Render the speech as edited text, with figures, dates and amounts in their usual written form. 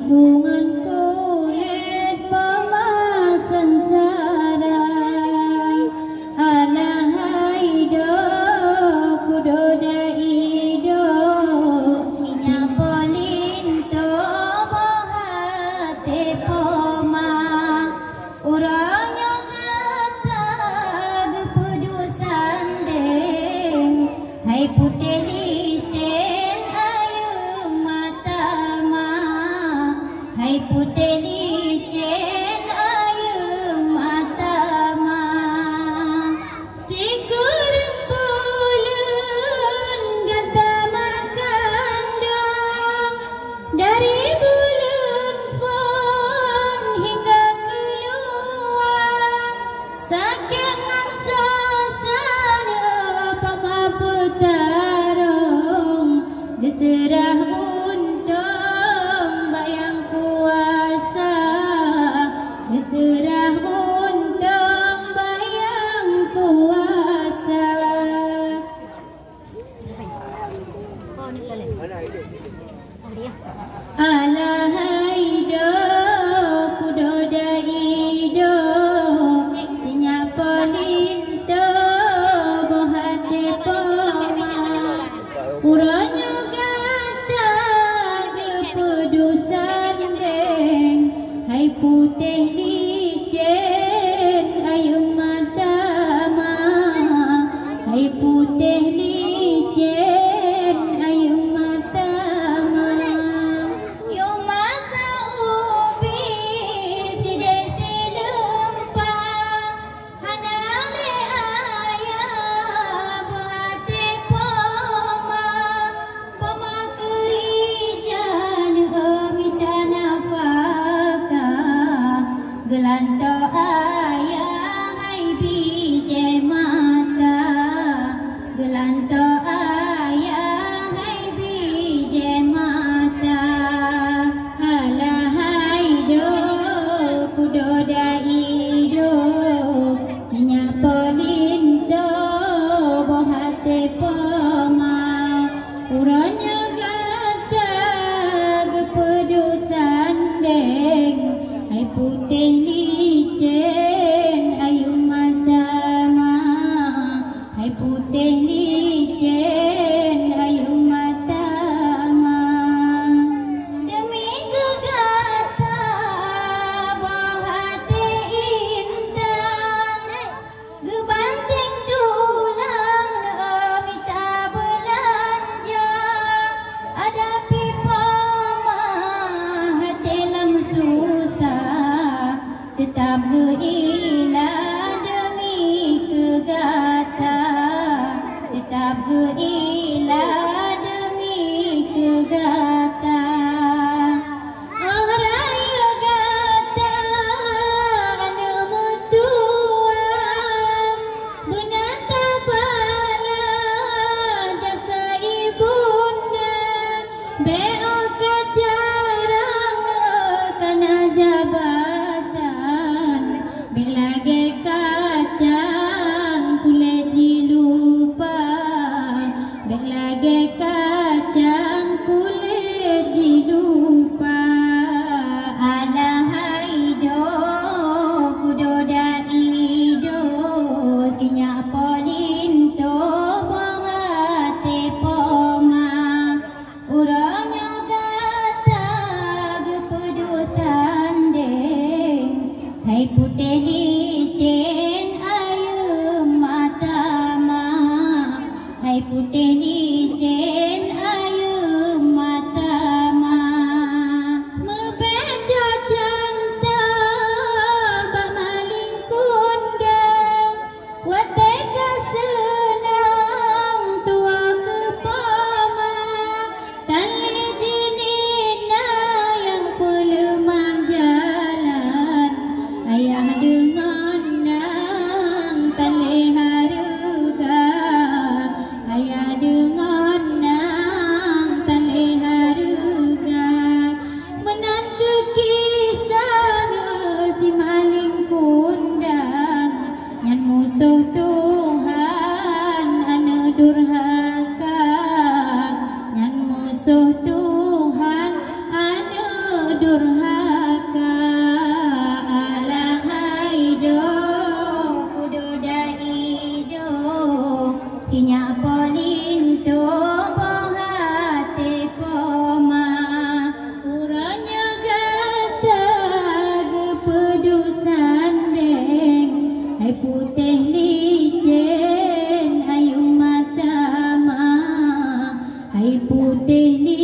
lingkungan kulit pemasan sarang alahai do kudoda ido sinya polinto bohate poma urangnya katag pudusan deng hai putih licin ayu mata ma hai putih licin ayu mata ma si kurang bulan gata makan dong dari bulan pon hingga keluar sakit ngaksasan pamaputarong geserah untung bayang kuasa geserah untung bayang kuasa alahai do kudoda ido sinya polinto bohate poma uranya gata kepedusan deng hai putih licin ayu mata ma hai putih licin ayu mata ma yo masa ubi side silempa hanale ayah bohate poma poma kerijan mitana paka gelanto ayah hai bije mata gelanto ayah hai bije mata alahai do kudoda ido sinya polinto bohate poma uranya gata kepedusan deng hai putih licin ayu mata ma hai putih licin ayu mata ma demi kegata bohate intan gebanting tulang mita belanja hadapi poma hati lam susah tetap geila demi kegata tetap geila demi kegata oh raya gata anu mutuan benata bala jasa ibunda beo kejarang kana jabatan belage kacang kuleji lupa belage kacang kuleji lupa alahai do kudoda ido sinya polinto bohate poma uranya gata kepedusan deng hai putih licin ayu mata ma hai putih licin ayu mata ma mebeja canta bak maling kundang wateka senang tua kepama tali jinina yang pelemang jalan ayah dengan nang tali harga ayah dengan nang tali harga menan kekisan si maling kundang nyan musuh Tuhan anu durhaka nyan musuh Tuhan anu durhaka Air putih di